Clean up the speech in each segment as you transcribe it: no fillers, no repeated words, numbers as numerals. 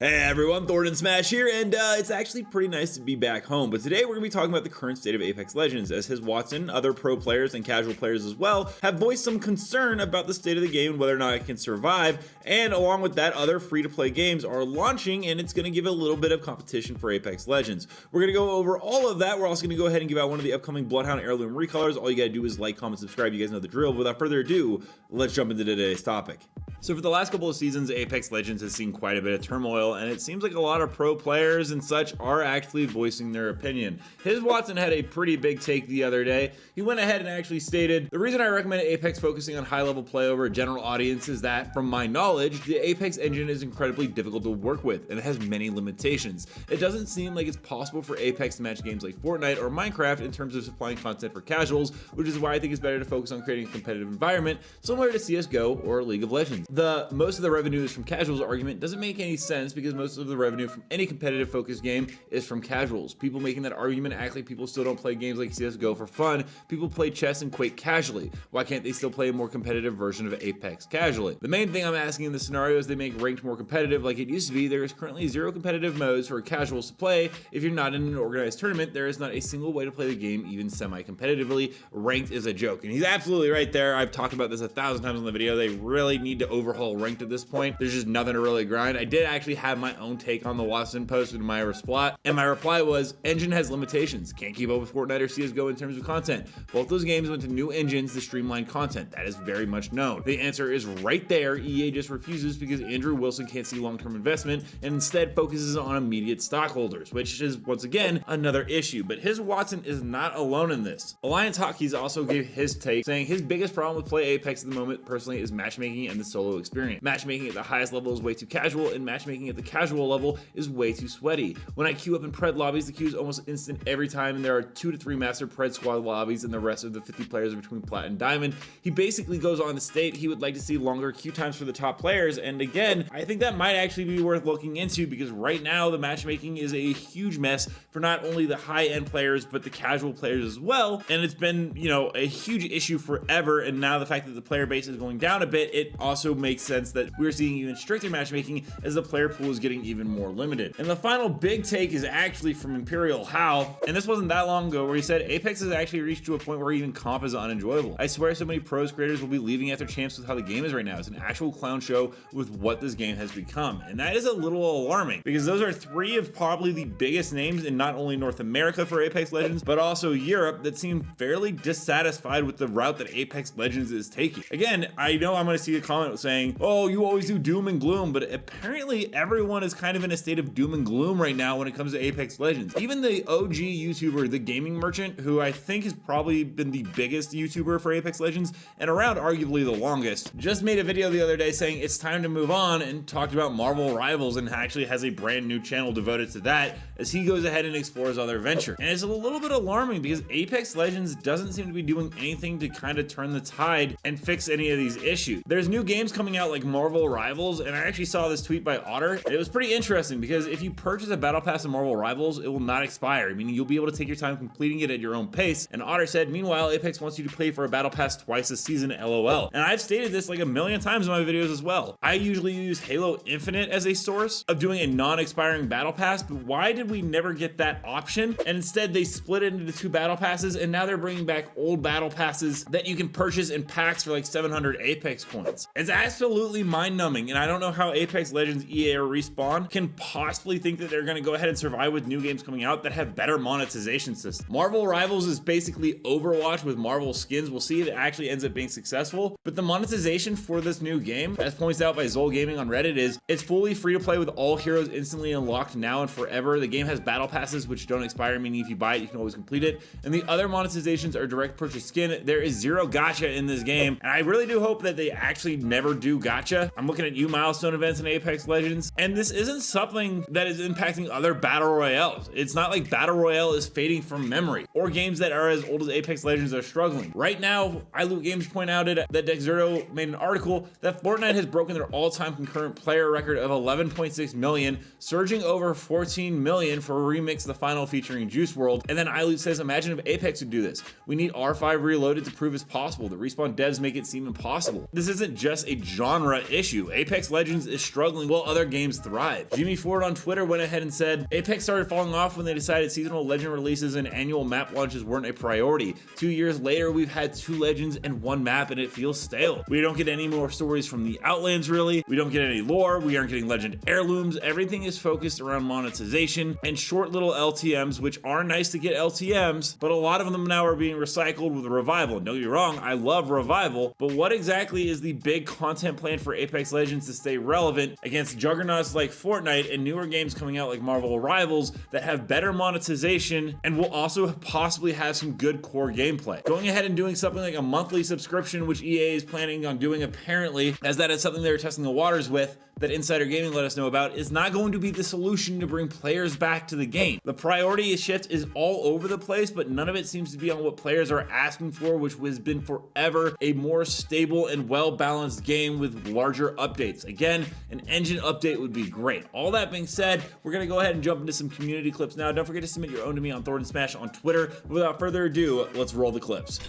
Hey everyone, Thordan Smash here, and it's actually pretty nice to be back home. But today we're going to be talking about the current state of Apex Legends, as his Watson, other pro players and casual players as well, have voiced some concern about the state of the game and whether or not it can survive. And along with that, other free-to-play games are launching, and it's going to give a little bit of competition for Apex Legends. We're going to go over all of that. We're also going to go ahead and give out one of the upcoming Bloodhound Heirloom recolors. All you got to do is like, comment, subscribe. You guys know the drill. But without further ado, let's jump into today's topic. So for the last couple of seasons, Apex Legends has seen quite a bit of turmoil, and it seems like a lot of pro players and such are actually voicing their opinion. His Watson had a pretty big take the other day. He went ahead and actually stated, "The reason I recommend Apex focusing on high-level play over a general audience is that, from my knowledge, the Apex engine is incredibly difficult to work with, and it has many limitations. It doesn't seem like it's possible for Apex to match games like Fortnite or Minecraft in terms of supplying content for casuals, which is why I think it's better to focus on creating a competitive environment similar to CSGO or League of Legends. The most of the revenue is from casuals argument doesn't make any sense because most of the revenue from any competitive focused game is from casuals. People making that argument act like people still don't play games like CSGO for fun. People play chess and Quake casually. Why can't they still play a more competitive version of Apex casually? The main thing I'm asking in this scenario is they make ranked more competitive like it used to be. There is currently 0 competitive modes for casuals to play. If you're not in an organized tournament, there is not a single way to play the game even semi-competitively. Ranked is a joke." And he's absolutely right there. I've talked about this 1,000 times in the video. They really need to overhaul ranked at this point. There's just nothing to really grind. I did actually have my own take on the Watson post in my reply, and my reply was, engine has limitations. Can't keep up with Fortnite or CSGO in terms of content. Both those games went to new engines to streamline content. That is very much known. The answer is right there. EA just refuses because Andrew Wilson can't see long-term investment and instead focuses on immediate stockholders, which is once again another issue. But his Watson is not alone in this. Alliance Hotkeys also gave his take, saying his biggest problem with play Apex at the moment personally is matchmaking and the solo experience. Matchmaking at the highest level is way too casual, and matchmaking at the casual level is way too sweaty. When I queue up in Pred lobbies, the queue is almost instant every time, and there are 2 to 3 master Pred squad lobbies, and the rest of the 50 players are between Plat and Diamond. He basically goes on to state he would like to see longer queue times for the top players, and again, I think that might actually be worth looking into because right now the matchmaking is a huge mess for not only the high-end players but the casual players as well, and it's been, a huge issue forever. And now the fact that the player base is going down a bit, it also makes sense that we're seeing even stricter matchmaking as the player pool is getting even more limited. And the final big take is actually from Imperial How, and this wasn't that long ago, where he said Apex has actually reached to a point where even comp is unenjoyable. I swear so many pros creators will be leaving after champs with how the game is right now. It's an actual clown show with what this game has become, and that is a little alarming because those are 3 of probably the biggest names in not only North America for Apex Legends but also Europe that seem fairly dissatisfied with the route that Apex Legends is taking. Again, I know I'm going to see a comment saying, "Oh, you always do doom and gloom," but apparently everyone is kind of in a state of doom and gloom right now when it comes to Apex Legends. Even the OG YouTuber, The Gaming Merchant, who I think has probably been the biggest YouTuber for Apex Legends and around arguably the longest, just made a video the other day saying it's time to move on and talked about Marvel Rivals and actually has a brand new channel devoted to that as he goes ahead and explores other venture. And it's a little bit alarming because Apex Legends doesn't seem to be doing anything to kind of turn the tide and fix any of these issues. There's new games coming out like Marvel Rivals, and I actually saw this tweet by Otter. It was pretty interesting because if you purchase a battle pass in Marvel Rivals, it will not expire, meaning you'll be able to take your time completing it at your own pace. And Otter said, meanwhile, Apex wants you to pay for a battle pass twice a season, LOL. And I've stated this like a million times in my videos as well. I usually use Halo Infinite as a source of doing a non-expiring battle pass, but why did we never get that option? And instead they split it into 2 battle passes, and now they're bringing back old battle passes that you can purchase in packs for like 700 Apex coins. It's absolutely mind-numbing, and I don't know how Apex Legends, EA, or Respawn can possibly think that they're going to go ahead and survive with new games coming out that have better monetization systems. Marvel Rivals is basically Overwatch with Marvel skins. We'll see if it actually ends up being successful, but the monetization for this new game, as pointed out by Zol Gaming on Reddit, is it's fully free to play with all heroes instantly unlocked now and forever. The game has battle passes which don't expire, meaning if you buy it, you can always complete it. And the other monetizations are direct purchase skin. There is 0 gacha in this game, and I really do hope that they actually never do gacha. I'm looking at new milestone events in Apex Legends, and this isn't something that is impacting other battle royales. It's not like battle royale is fading from memory, or games that are as old as Apex Legends are struggling. Right now, iLoot Games point out that Dexerto made an article that Fortnite has broken their all-time concurrent player record of 11.6 million, surging over 14 million for a remix of the final featuring Juice WRLD. And then iLoot says, imagine if Apex would do this. We need R5 Reloaded to prove it's possible. The Respawn devs make it seem impossible. This isn't just a a genre issue. Apex Legends is struggling while other games thrive. Jimmy Ford on Twitter went ahead and said, Apex started falling off when they decided seasonal legend releases and annual map launches weren't a priority. 2 years later, we've had 2 legends and 1 map and it feels stale. We don't get any more stories from the Outlands really. We don't get any lore. We aren't getting legend heirlooms. Everything is focused around monetization and short little LTMs, which are nice to get LTMs, but a lot of them now are being recycled with Revival. Don't get me wrong, I love Revival, but what exactly is the big content plan for Apex Legends to stay relevant against juggernauts like Fortnite and newer games coming out like Marvel Rivals that have better monetization and will also possibly have some good core gameplay? Going ahead and doing something like a monthly subscription, which EA is planning on doing apparently, as that is something they're testing the waters with, that Insider Gaming let us know about, is not going to be the solution to bring players back to the game. The priority shift is all over the place, but none of it seems to be on what players are asking for, which has been forever a more stable and well-balanced game with larger updates. Again, an engine update would be great. All that being said, we're gonna go ahead and jump into some community clips now. Don't forget to submit your own to me on Thordan Smash on Twitter. Without further ado, let's roll the clips.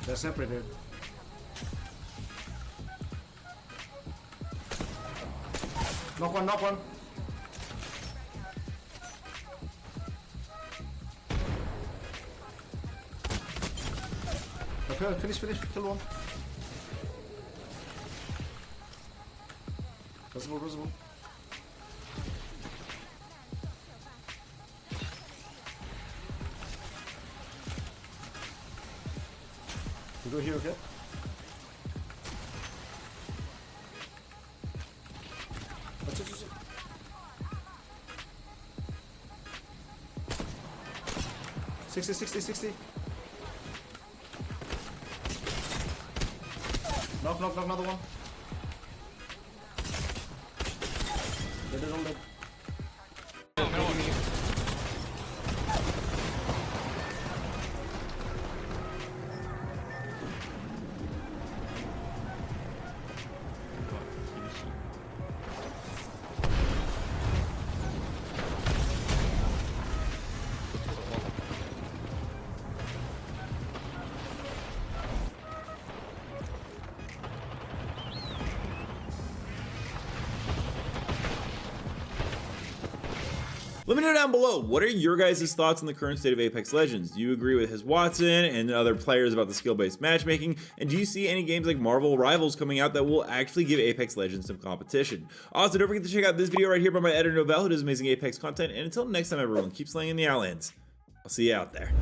They're separated. Knock one, knock one. Finish, kill one. Visible. You go here, okay? That's it. 60. Knock, another one. Dead, all dead. Let me know down below, what are your guys' thoughts on the current state of Apex Legends? Do you agree with his Watson and other players about the skill-based matchmaking? And do you see any games like Marvel Rivals coming out that will actually give Apex Legends some competition? Also, don't forget to check out this video right here by my editor Novell, who does amazing Apex content. And until next time, everyone, keep slaying in the Outlands. I'll see you out there.